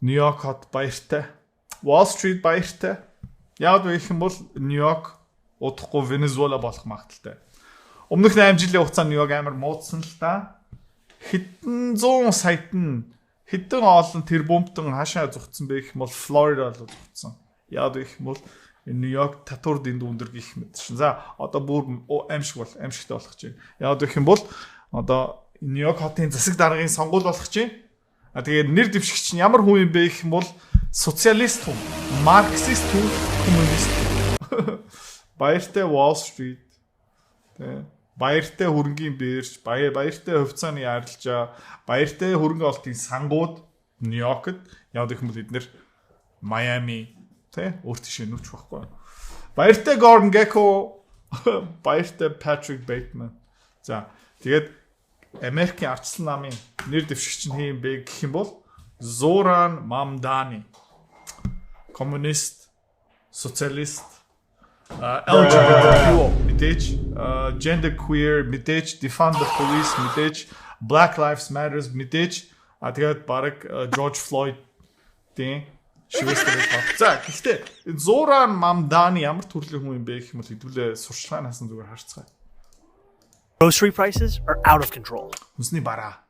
Нью-Йорк хот баяртай. Wall Street баяртай. Яг л гэх юм бол Нью-Йорк удахгүй Венесуэла болох магадaltaй. Өмнөх 8 жилийн хугацаанд Нью-Йорк амар муудсан л да. Хэдэн 100 саяд нь хэдэн олон тэрбумтон хаашаа зүгтсэн бэ гэх юм бол Флорида руу зүгтсэн. Яг л гэх юм бол Нью-Йорк татвар дэнд өндөр гэх мэт шин. За одоо бүр аимшигтай болох гэж байна. Яг гэх юм бол одоо Нью-Йорк хотын засаг даргын сонгуул болох гэж байна. Тэгээд нэр дэвшигч нь ямар хүн юм бэ гэх юм бол социалист хүн, марксист хүн, коммунист. Баяртай Wall Street. Тэ. Баяртай хөрөнгийн бирж, баяртай хувьцааны арилжаа, баяртай хөрөнгө олтын сангууд Нью-Йоркд яг гэх юм бол эднэр Майами тэ өөрт тийш нүч байхгүй. Баяртай Gordon Gekko, баяртай Patrick Bateman. За тэгээд Америкийн ардчлал намын нэр дэвшигч нь хэм бэ гэх юм бол Zoran Mamdani. Коммунист, социалист, LGBT мэдээж, gender queer мэдээж, defund the police мэдээж, Black Lives Matter мэдээж, тэгээд баг George Floyd тийм шивэстэй байх. За гэхдээ Zoran Mamdani ямар төрлийн хүн юм бэ гэх юм бол хэдүүлээ сурчлагаас нь зүгээр харцгаая. Grocery prices are out of control. Хүнсний бараа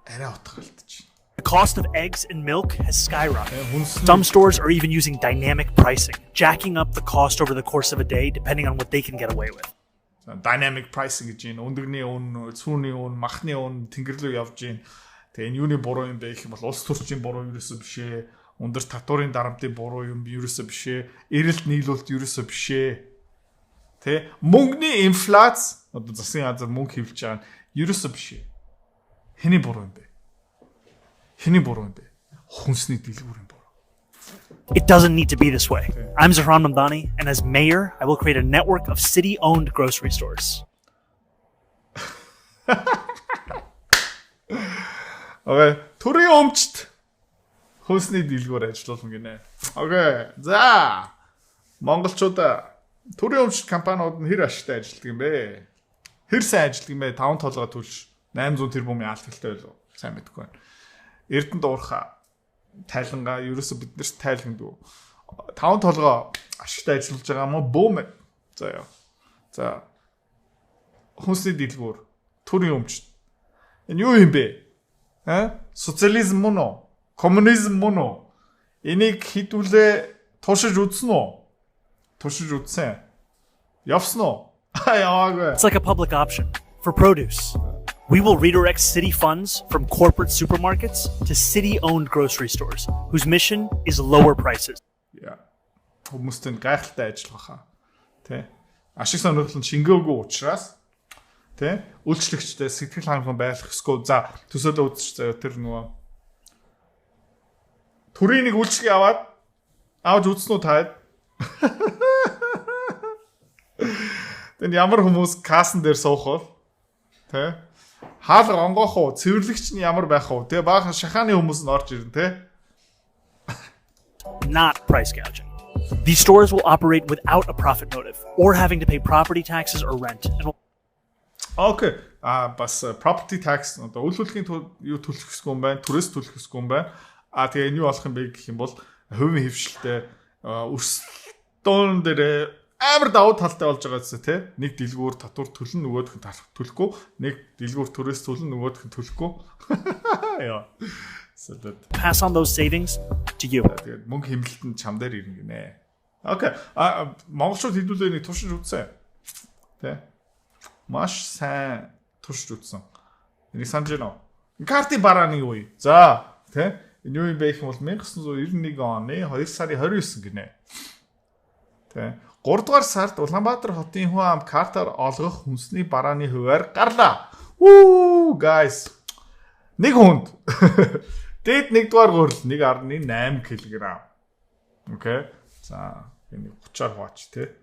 арай утгалтж. The cost of eggs and milk has skyrocketed. Some stores are even using dynamic pricing, jacking up the cost over the course of a day depending on what they can get away with. Dynamic pricing гэж юм. Өндөрний үн, цүүний үн, махны үн тэнгэр рүү явж гин. Тэгээ энэ юуны буруу юм бэ гэх юм бол улс төрчийн буруу ерөөсөө биш ээ. Өндөр татварын дарамтын буруу юм ерөөсөө биш ээ. Эрэлт нийлүүлэлт ерөөсөө биш ээ. Тэ мөнгөний инфляц одоо засгийн газар мөнгө хөвлөж байгаа нь ерөөсөө биш ээ. Хэний буруу юм бэ? Хэний буруу юм бэ? Хүнсний дэлгүүрийн буруу. It doesn't need to be this way. I'm Zoran Mamdani, and as mayor, I will create a network of city-owned grocery stores. Okay, төрийн өмчт хүнсний дэлгүүр ажиллуулна гинэ. Okay. За. Монголчуудаа төрийн өмчт компаниуд нь хэр ашигтай ажилладаг юм бэ? Хэр сайн ажилладаг юм бэ? 5 толгой төлж 800 тэрбумын алдагтай байлоо. Сайн мэдэхгүй байна. Эрдэнэ дуурхаа тайлангаа ерөөсө биднэрт тайлганд уу. 5 толгой ашигтай ажиллаж байгаа юм уу? Бөөм. За яа. За. Хүнсний дэлгүүр, төрийн өмчт. Энэ юу юм бэ? Социализм мөн үү? Коммунизм мөн үү? Энийг хідүүлээ туршиж үзсэн үү? Туршиж үзсэн. Явсан уу? Яваагүй. It's like a public option for produce. We will redirect city funds from corporate supermarkets to city-owned grocery stores whose mission is lower prices. Yeah. Хүмүүстэн гайхалтай ажиллах хаа. Тэ. Ашиг сонирхол нь шингээгүй учраас тэ үйлчлэгчтэй сэтгэл хангалуун байх ёсгүй. За төсөөлөө үзчих заяа тэр нөгөө төрийн нэг үйлчлэг аваад үзсэн үү таад? Тэнд ямар хүмүүс кассан дээр суух вэ? Тэ? Хаалга онгоох уу? Цэвэрлэгч нь ямар байх вэ? Тэ баахан шахааны хүмүүс нь орж ирнэ, тэ? Not price gouging. These stores will operate without a profit motive or having to pay property taxes or rent. Okay. Бас property tax одоо үйл хөдлөлийн юу төлөх ёсгүй юм байна, түрээс төлөх ёсгүй юм байна. Тэгээ энэ юу болох юм бэ гэх юм бол хувийн хөвшилтэй өрсөлдөөн дээр амар давуу талтай болж байгаа зү тэ. Нэг дэлгүүр татвар төлнө, нөгөөх нь төлөхгүй, нэг дэлгүүр түрээс төлнө, нөгөөх нь төлөхгүй. Яа. Pass on those savings to you. Тэгээд мөнгө хэмнэлт нь чам дээр ирнэ гинэ. Okay. Монголчууд хэдүүлээ нэг туршиж үзсэн. Тэ. Маш сайн туршиж үзсэн. Энийг санаж байна уу? Карти барааны юу вэ? За, тэ? Энэ юу юм бэ гэх юм бол 1991 оны 2 сарын 29 гинэ. Тэ? 3 дугаар сард Улаанбаатар хотын хүн ам картаар олгох хүнсний барааны хуваар гарлаа. Woo guys. Нэг хүнд. Дээд 1 дугаар гурил 1.8 кг. Окей. За, энэ 30-аар хувач тэ.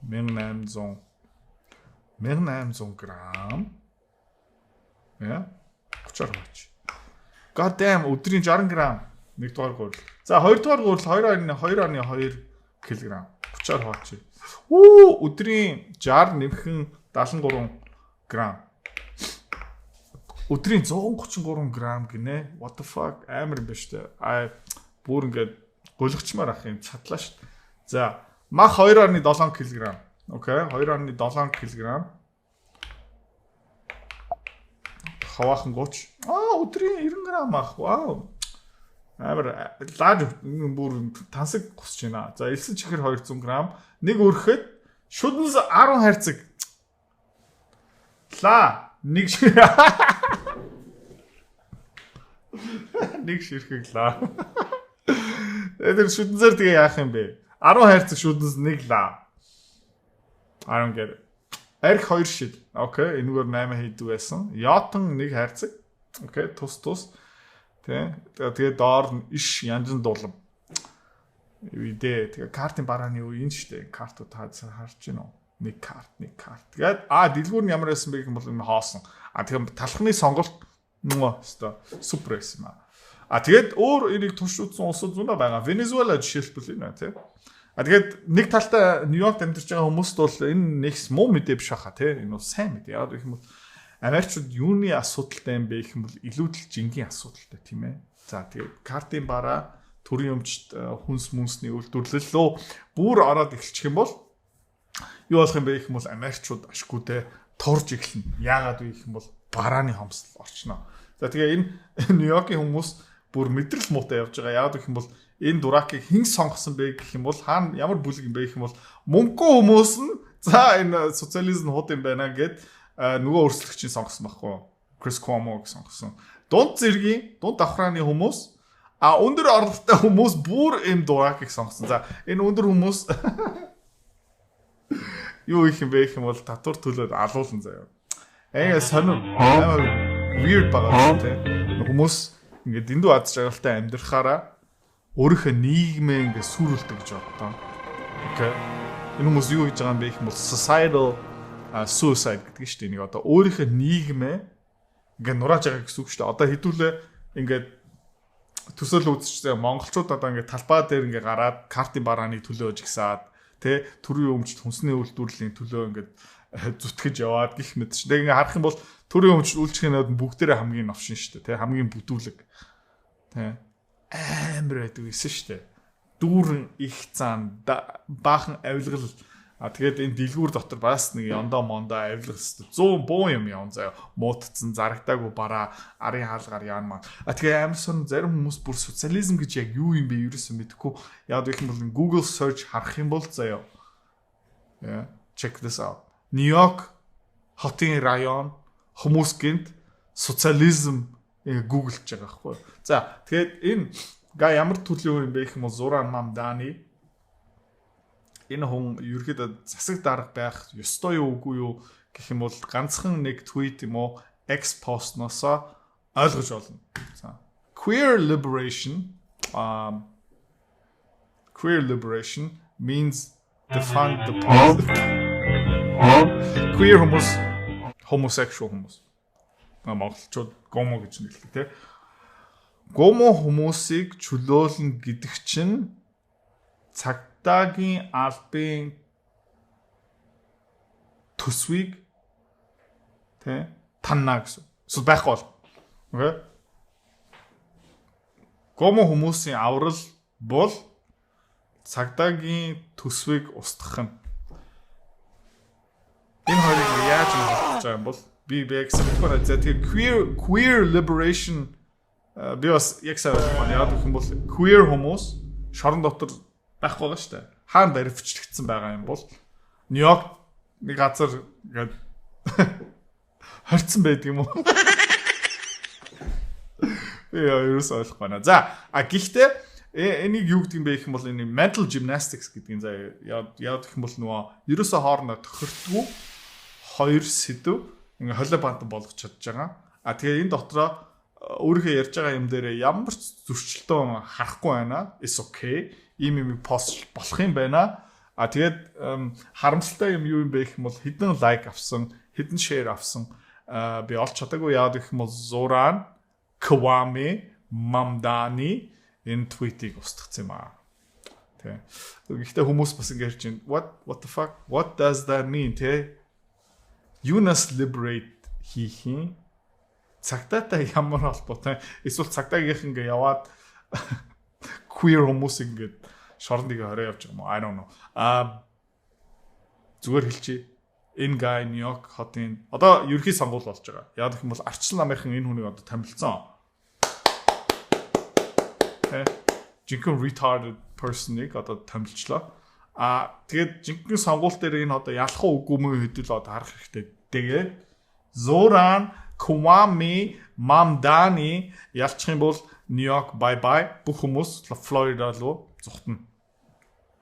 1800 грамм. Я. 30-аар хувач. God damn, өдрийн 60 грамм 1 дугаар гурил. За, 2 дугаар гурил 2.2 кг. 30-аар хувач. Өдрийн 60 нэмхэн 73 грамм. өдрийн 133 грамм гинэ. What the fuck амар юм ба штэ. Бүр ингээд гөлөгчмаар ах юм чадлаа штэ. За, мах 2.7 кг. Окей, 2.7 кг. Хаваахан гооч. Өдрийн 90 грамм мах. Вау. Амар лаж бүр тансаг гусч байна. За, элсэн чихэр 200 грамм. Нэг өрхөд шүдэнс 10 хайрцаг. Нэг нэг ширхэглаа. Тэр шүдэнсээр тэгээ яах юм бэ? 10 хайрцаг шүдэнс нэг лаа. I don't get it. Арх 2 шид. Окей, энэгээр 8 хийдэг байсан. Ятан нэг хайрцаг. Окей, тус. Тэгээ доор нь иш янзын дулам. Тэгээ картын барааны үе энэ штэ. Картууд харж байна уу? Нэг карт. Тэгээд дэлгүүр нь ямар байсан бэ гэх юм бол энэ хоосон. Тэгэхээр талхны сонголт өстой супер байсан юм. Тэгээд өөр энийг туршуулсан улсууд зүүнэ байгаа. Венесуэла жишээлбэл энэ тий. Тэгээд нэг талтай Нью-Йоркт амьдарч байгаа хүмүүст бол энэ нэг муу мэдээ биш хаа тий. Энэ бол сайн мэдээ. Яг гэх юм бол Америкчууд юуны асуудалтай юм бэ гэх юм бол илүүдэл жингийн асуудалтай тийм ээ. За тэгээд картын бараа төрийн өмчт хүнс мүнсний үйлдвэрлэл лөө бүр ороод эхэлчих юм бол юу болох юм бэ гэх юм бол Америкчууд ашгүйтэй турж эхэлнэ. Яагаад вэ гэх юм бол барааны хомсдол орчноо. За тэгээ энэ Нью-Йоркийн хүмүүс бүр мэдрэл муутай явж байгаа. Яагаад гэх юм бол энэ дуракийг хэн сонгосон бэ гэх юм бол хаана ямар бүлэг юм бэ гэх юм бол мөнгөө хүмүүс нь за энэ социализм хууд юм байна гэд нөгөө өрсөлдөгчийн сонгосон байхгүй. Крис Cuomo-г сонгосон. Дунд зэргийн дунд давхрааны хүмүүс өндөр орлоготой хүмүүс бүр энэ дуракийг сонгосон. За энэ өндөр хүмүүс юу их юм бэ гэх юм бол татвар төлөөд алуулсан заяа. Сонир амар weird байгаа тийм. Хүмүүс ингээд дэндүү аз жаргалтай амьдрахаараа өөрийнхөө нийгмээ ингээд сүрүүлдэг гэж боддог. Окей. Энэ хүмүүс юу гэж байгаа юм бэ гэх юм бол societal suicide гэдэг нь шүү дээ. Нэг одоо өөрийнхөө нийгмээ ингээд нурааж байгаа гэсэн үг шүү дээ. Одоо хэдүүлээ ингээд төсөөл үзчихсэн монголчууд одоо ингээд талбай дээр ингээд гараад картын барааны төлөө жигсаад тэ төрийн өмчт хүнсний үйлдвэрлэлийн төлөө ингээд зүтгэж яваад гих мэт чинь. Тэгээ ингээд харах юм бол төрийн өмчт үйлчлэхнүүд бүгдээрээ хамгийн новшин шүү дээ. Тэ хамгийн бүдүүлэг. Тэ амар байдаг гэсэн шүү дээ. Дүүрэн их цаан баахан авилгал тэгээд энэ дэлгүүр дотор бас нэг яндаа мондоо авилгал 100 буу юм явна заяа. Муутцсан зарагдаагүй бараа арын хаалгаар яана маа. Тэгээ амар сон зарим хүмүүс бүр социализм гэж яг юу юм бэ ерөөсөө мэдэхгүй. Яг гэх юм бол Google search харах юм бол заяа. Yeah, check this out. Нью-Йорк хотын район хүмүүс гинт социализм гуглж байгаа байхгүй. За тэгээд энэ ямар төлөв юм бэ гэх юм бол Зуран Мамдани энэ хүн ерөөдөө засаг дарга байх ёстой юу үгүй юу гэх юм бол ганцхан нэг твит юм уу X постносоо ойлгож болно. За queer liberation means defund the police. Queer хүмүүс homosexual хүмүүс. Монголчууд гомо гэж нэрлэдэг тийм. Гомо хүмүүсийг чөлөөлнө гэдэг чинь цагдаагийн албан төсвийг тэ танна гэсэн. Эсвэл байхгүй бол. Окей. Гомо хүмүүсийн аврал бол цагдаагийн төсвийг устгах нь. Энэ хоёрыг яаж хийж байгаа юм бол би эксперимент за тэгээ queer liberation би бас яг сайн яагаад гэх юм бол queer хүмүүс шорон дотор байхгүй байгаа шүү дээ. Хаана баривчлагдсан байгаа юм бол Нью-Йорк нэг газар ингээд хорцсон байдаг юм уу? Яа, юус ойлгох байна. За, гэхдээ энийг юу гэдэг юм бэ гэх юм бол энэ mental gymnastics гэдгийг яагаад гэх юм бол нөгөө ерөөсөө хоорондоо тохирдгүй хоёр сэдв ингээ холио бантан болгож чадж байгаа. Тэгээ энэ дотроо өөрийнхөө ярьж байгаа юм дээр ямар ч зөрчилтөө харахгүй байна. It's okay. Ийм пост болох юм байна. Тэгээд харамсалтай юм юу юм бэ гэх юм бол хэдэн лайк авсан, хэдэн шеэр авсан би олж чадаагүй. Яагаад гэх юм бол Зуран Кваме Мамдани энэ твитийг устгацсан юм аа. Тэ. Гэхдээ хүмүүс бас ингэ ярьж байна. What the fuck? What does that mean? Тэ. Юунаас liberate хийх юм? Цагдаатай ямар холбоотой? Эсвэл цагдаагийнх ингээ яваад queer хүмүүс ингээд шорондыг хороо явж байгаа юм уу? I don't know. Зүгээр хэлчихье. Энэ guy Нью-Йорк хотын одоо ерхий сонгуул болж байгаа. Яг гэх юм бол арчлан Америкийн энэ хүнийг одоо томилцсон. Жинхэнэ retarded person-ыг одоо томилчлоо. Тэгээд жинхэнэ сонгуул дээр энэ одоо ялах уугүй мөн хэдүүл одоо харах хэрэгтэй. Тэгээд Zoran Kwame Mamdani ялчих юм бол Нью-Йорк bye bye бүх хүмүүс Флорида руу зүхтана.